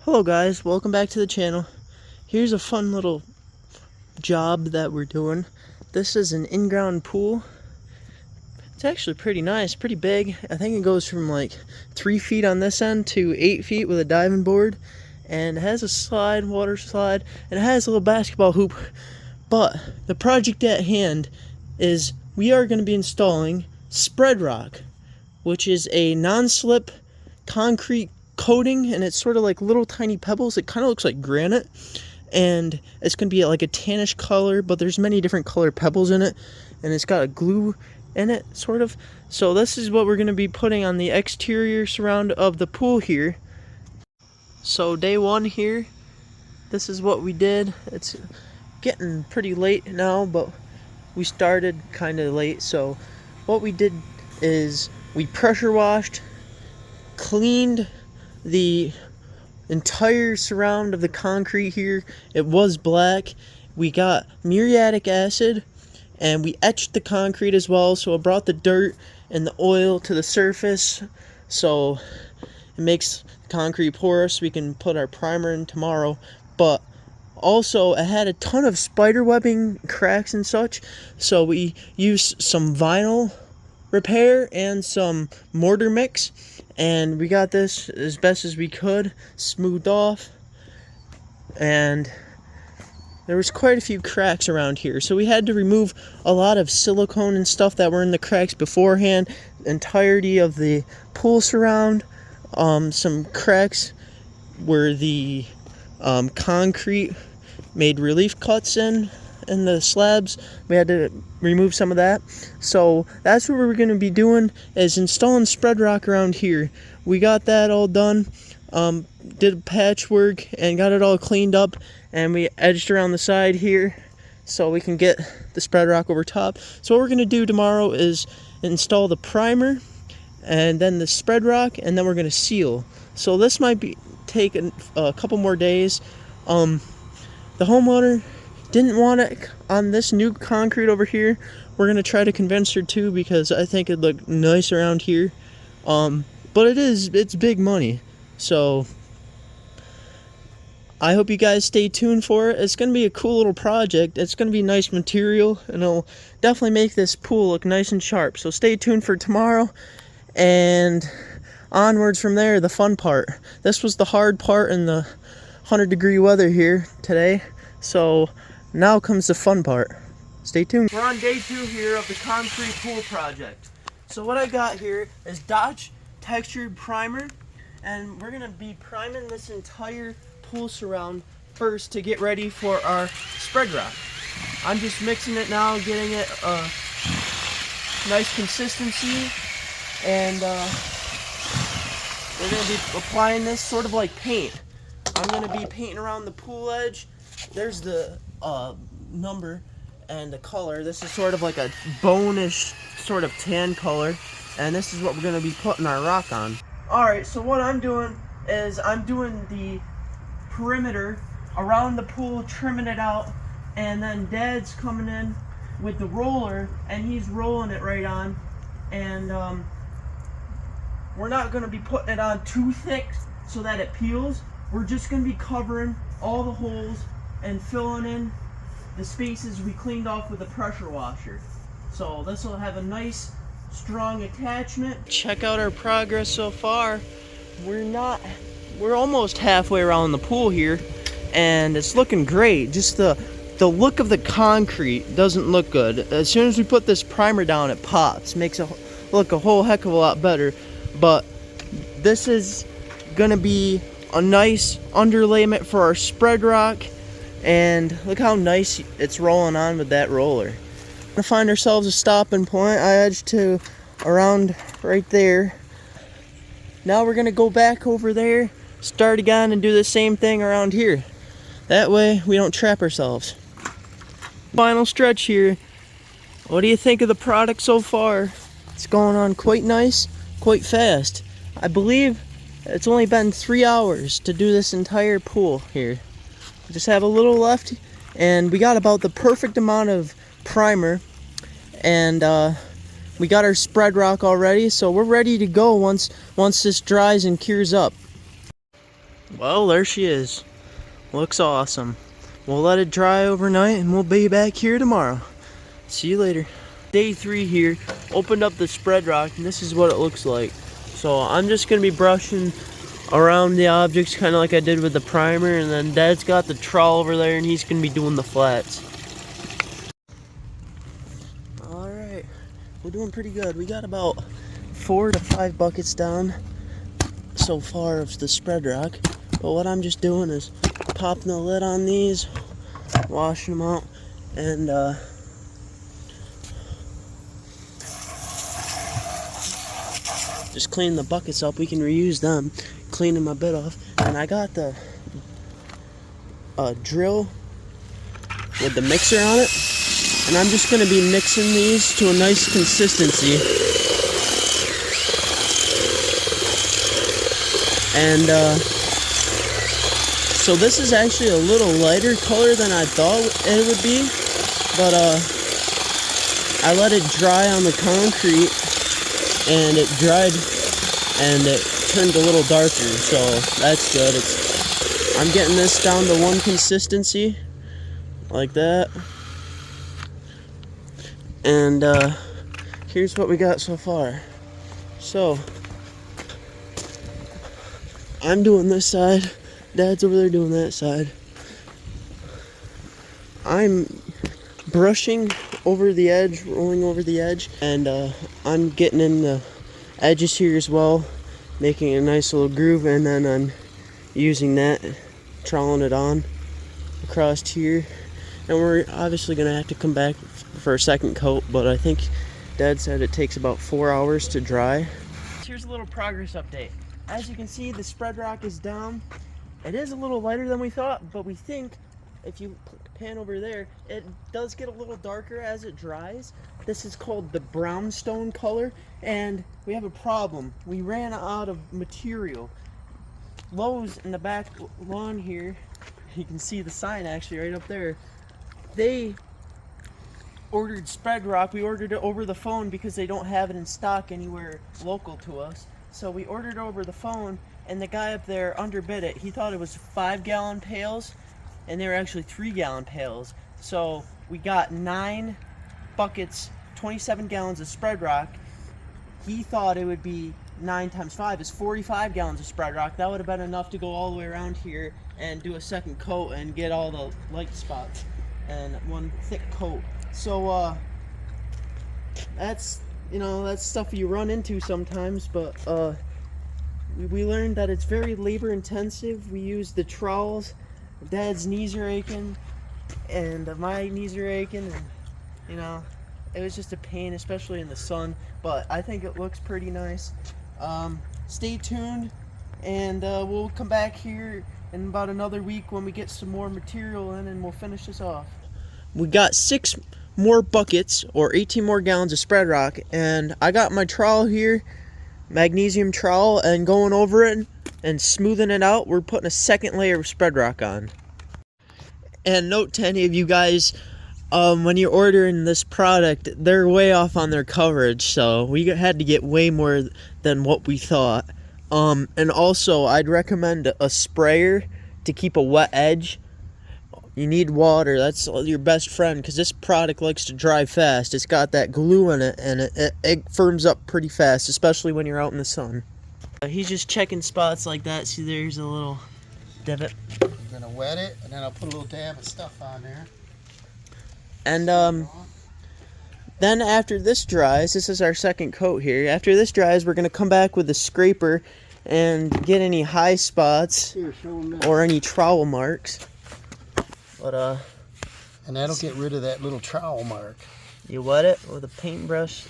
Hello guys, welcome back to the channel. Here's a fun little job that we're doing. This is an in-ground pool. It's actually pretty nice, pretty big. I think it goes from like 3 feet on this end to 8 feet with a diving board. And it has a slide, water slide, and it has a little basketball hoop. But the project at hand is we are going to be installing SpreadRock, which is a non-slip concrete coating, and it's sort of like little tiny pebbles. It kind of looks like granite, and it's going to be like a tannish color, but there's many different color pebbles in it, and it's got a glue in it, sort of. So this is what we're going to be putting on the exterior surround of the pool here. So day one here, this is what we did. It's getting pretty late now, but we started kind of late. So what we did is we pressure washed, cleaned the entire surround of the concrete here. It was black. We got muriatic acid and we etched the concrete as well, so it brought the dirt and the oil to the surface, so it makes the concrete porous. We can put our primer in tomorrow. But also it had a ton of spider webbing cracks and such, so we used some vinyl repair and some mortar mix, and we got this as best as we could smoothed off. And there was quite a few cracks around here, so we had to remove a lot of silicone and stuff that were in the cracks beforehand. Entirety of the pool surround, some cracks where the concrete made relief cuts in the slabs. We had to remove some of that. So that's what we're going to be doing, is installing SpreadRock around here. We got that all done, did patchwork and got it all cleaned up, and we edged around the side here so we can get the SpreadRock over top. So what we're going to do tomorrow is install the primer and then the SpreadRock, and then we're going to seal. So this might take a couple more days. The homeowner didn't want it on this new concrete over here. We're going to try to convince her to, because I think it'd look nice around here. But it's big money. So I hope you guys stay tuned for it. It's going to be a cool little project. It's going to be nice material, and it'll definitely make this pool look nice and sharp. So stay tuned for tomorrow, and onwards from there, the fun part. This was the hard part in the 100-degree weather here today. So now comes the fun part. Stay tuned. We're on day 2 here of the concrete pool project. So what I got here is Dodge textured primer, and we're going to be priming this entire pool surround first to get ready for our SpreadRock. I'm just mixing it now, getting it a nice consistency, and we're going to be applying this sort of like paint. I'm going to be painting around the pool edge. There's the number and the color. This is sort of like a bone-ish sort of tan color, and this is what we're going to be putting our rock on. Alright, so what I'm doing is I'm doing the perimeter around the pool, trimming it out, and then Dad's coming in with the roller and he's rolling it right on. And we're not going to be putting it on too thick so that it peels. We're just going to be covering all the holes and filling in the spaces we cleaned off with a pressure washer. So this will have a nice strong attachment. Check out our progress so far. We're almost halfway around the pool here, and it's looking great. Just the look of the concrete doesn't look good. As soon as we put this primer down, it pops, makes it look a whole heck of a lot better. But this is gonna be a nice underlayment for our SpreadRock, and look how nice it's rolling on with that roller. To find ourselves a stopping point, I edged to around right there. Now we're gonna go back over there, start again, and do the same thing around here. That way we don't trap ourselves. Final stretch here. What do you think of the product so far? It's going on quite nice, quite fast. I believe it's only been 3 hours to do this entire pool here. We just have a little left, and we got about the perfect amount of primer, and we got our SpreadRock already, so we're ready to go once this dries and cures up. Well, there she is. Looks awesome. We'll let it dry overnight and we'll be back here tomorrow. See you later. Day 3 here. Opened up the SpreadRock and this is what it looks like. So I'm just going to be brushing around the objects kind of like I did with the primer, and then Dad's got the trowel over there and he's going to be doing the flats. Alright, we're doing pretty good. We got about 4 to 5 buckets down so far of the SpreadRock. But what I'm just doing is popping the lid on these, washing them out, and just cleaning the buckets up. We can reuse them, cleaning my bit off. And I got the drill with the mixer on it, and I'm just going to be mixing these to a nice consistency. And so this is actually a little lighter color than I thought it would be, but I let it dry on the concrete and it dried and it turned a little darker, so that's good. I'm getting this down to one consistency like that, and here's what we got so far. So I'm doing this side, Dad's over there doing that side. I'm brushing over the edge, rolling over the edge, and I'm getting in the edges here as well, making a nice little groove, and then I'm using that, troweling it on across here. And we're obviously going to have to come back for a second coat, but I think Dad said it takes about 4 hours to dry. Here's a little progress update. As you can see, the SpreadRock is down. It is a little lighter than we thought, but we think if you pan over there, it does get a little darker as it dries. This is called the brownstone color, and we have a problem. We ran out of material. Lowe's in the back lawn here, you can see the sign actually right up there. They ordered SpreadRock. We ordered it over the phone because they don't have it in stock anywhere local to us. So we ordered it over the phone, and the guy up there underbid it. He thought it was 5-gallon pails, and they were actually 3-gallon pails. So we got 9 buckets, 27 gallons of SpreadRock. He thought it would be 9 times 5 is 45 gallons of SpreadRock. That would have been enough to go all the way around here and do a second coat and get all the light spots and one thick coat. So that's, you know, that's stuff you run into sometimes, but we learned that it's very labor intensive. We use the trowels. Dad's knees are aching and my knees are aching, and you know, it was just a pain, especially in the sun, but I think it looks pretty nice. Stay tuned, and we'll come back here in about another week when we get some more material in, and we'll finish this off. We got 6 more buckets or 18 more gallons of SpreadRock, and I got my trowel here, magnesium trowel, and going over it and smoothing it out. We're putting a second layer of SpreadRock on. And note to any of you guys, when you're ordering this product, they're way off on their coverage, so we had to get way more than what we thought. And also, I'd recommend a sprayer to keep a wet edge. You need water. That's your best friend, because this product likes to dry fast. It's got that glue in it, and it firms up pretty fast, especially when you're out in the sun. He's just checking spots like that. See, there's a little divot. I'm gonna wet it, and then I'll put a little dab of stuff on there. And then after this dries, this is our second coat here. After this dries, we're gonna come back with a scraper and get any high spots or any trowel marks. But and that'll get rid of that little trowel mark. You wet it with a paintbrush.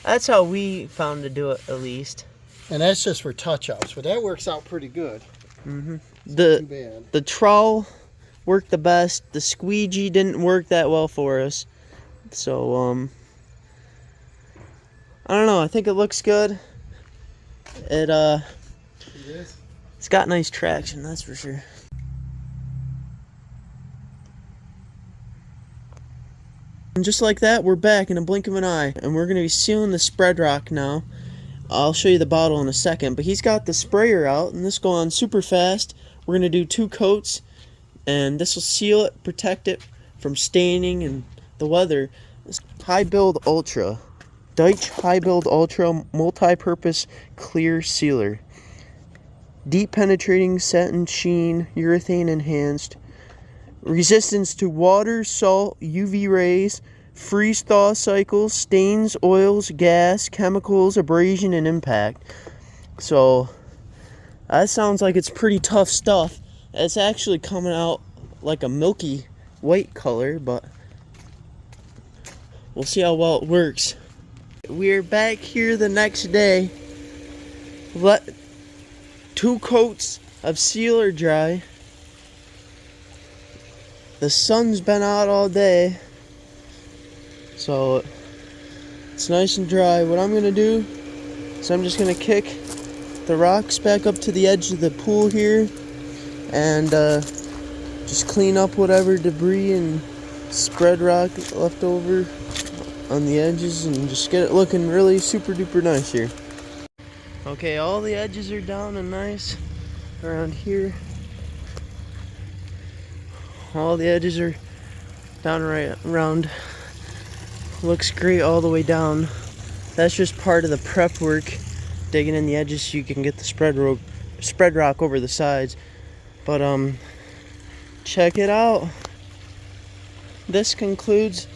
That's how we found to do it, at least. And that's just for touch-ups, but that works out pretty good. Mm-hmm. Too bad. The trowel worked the best. The squeegee didn't work that well for us. So I don't know. I think it looks good. It is. It's got nice traction, that's for sure. And just like that, we're back in a blink of an eye, and we're going to be sealing the SpreadRock now. I'll show you the bottle in a second, but he's got the sprayer out, and this going on super fast. we're gonna do 2 coats, and this will seal it, protect it from staining and the weather. This High Build Ultra, Deutsch High Build Ultra multi-purpose clear sealer. Deep penetrating satin sheen, urethane enhanced. Resistance to water, salt, UV rays, freeze-thaw cycles, stains, oils, gas, chemicals, abrasion, and impact. So that sounds like it's pretty tough stuff. It's actually coming out like a milky white color, but we'll see how well it works. We're back here the next day. Let 2 coats of sealer dry. The sun's been out all day, so it's nice and dry. What I'm gonna do is I'm just gonna kick the rocks back up to the edge of the pool here and just clean up whatever debris and SpreadRock left over on the edges and just get it looking really super duper nice here. Okay, all the edges are down and nice around here. All the edges are down right around. Looks great all the way down. That's just part of the prep work, digging in the edges so you can get the SpreadRock over the sides. But check it out. This concludes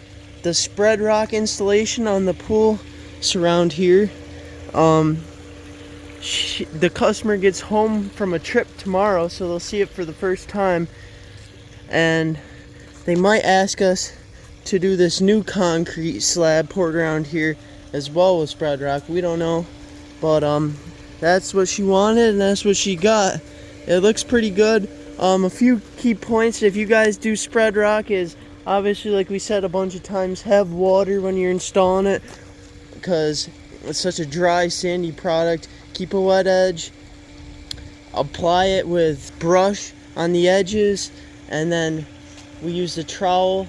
the SpreadRock installation on the pool surround here. The customer gets home from a trip tomorrow, so they'll see it for the first time, and they might ask us to do this new concrete slab poured around here as well with SpreadRock. We don't know, but that's what she wanted and that's what she got. It looks pretty good. A few key points if you guys do SpreadRock is obviously, like we said a bunch of times, have water when you're installing it because it's such a dry, sandy product. Keep a wet edge. Apply it with brush on the edges, and then we use the trowel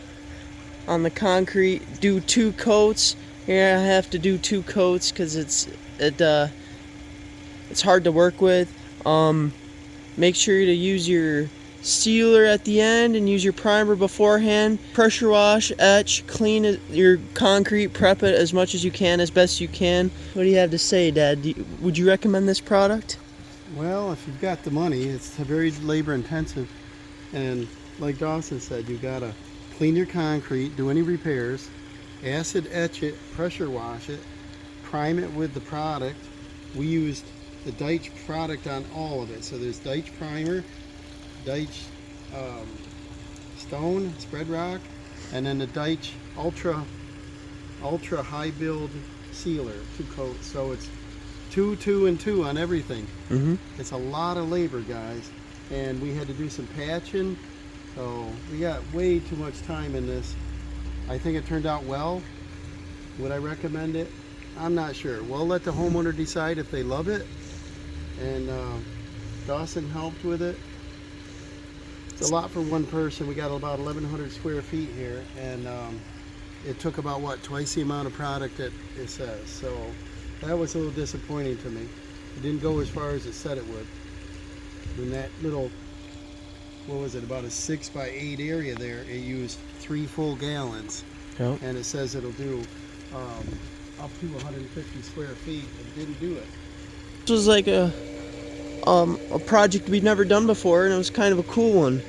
on the concrete. Do 2 coats. Here I have to do 2 coats because it's hard to work with. Make sure to use your sealer at the end and use your primer beforehand. Pressure wash, etch, clean your concrete, prep it as much as you can, as best you can. What do you have to say, Dad? Would you recommend this product? Well, if you've got the money, it's very labor intensive, and like Dawson said, you gotta clean your concrete, do any repairs, acid etch it, pressure wash it, prime it with the product. We used the Deutsch product on all of it. So there's Deutsch primer, Deutsch stone, SpreadRock, and then the Deutsch ultra high build sealer, 2 coats. So it's 2, 2, and 2 on everything. It's a lot of labor, guys, and we had to do some patching, so we got way too much time in this. I think it turned out well. Would I recommend it? I'm not sure. We'll let the homeowner decide if they love it, and Dawson helped with it. It's a lot for one person. We got about 1,100 square feet here, and it took about, what, twice the amount of product that it says. So that was a little disappointing to me. It didn't go as far as it said it would. In that little, what was it, about a 6 by 8 area there, it used 3 full gallons. Yep. And it says it'll do up to 150 square feet. It didn't do it. This was like a project we'd never done before, and it was kind of a cool one.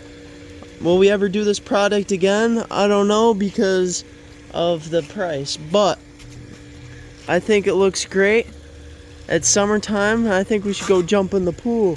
Will we ever do this product again? I don't know because of the price, but I think it looks great. It's summertime. I think we should go jump in the pool.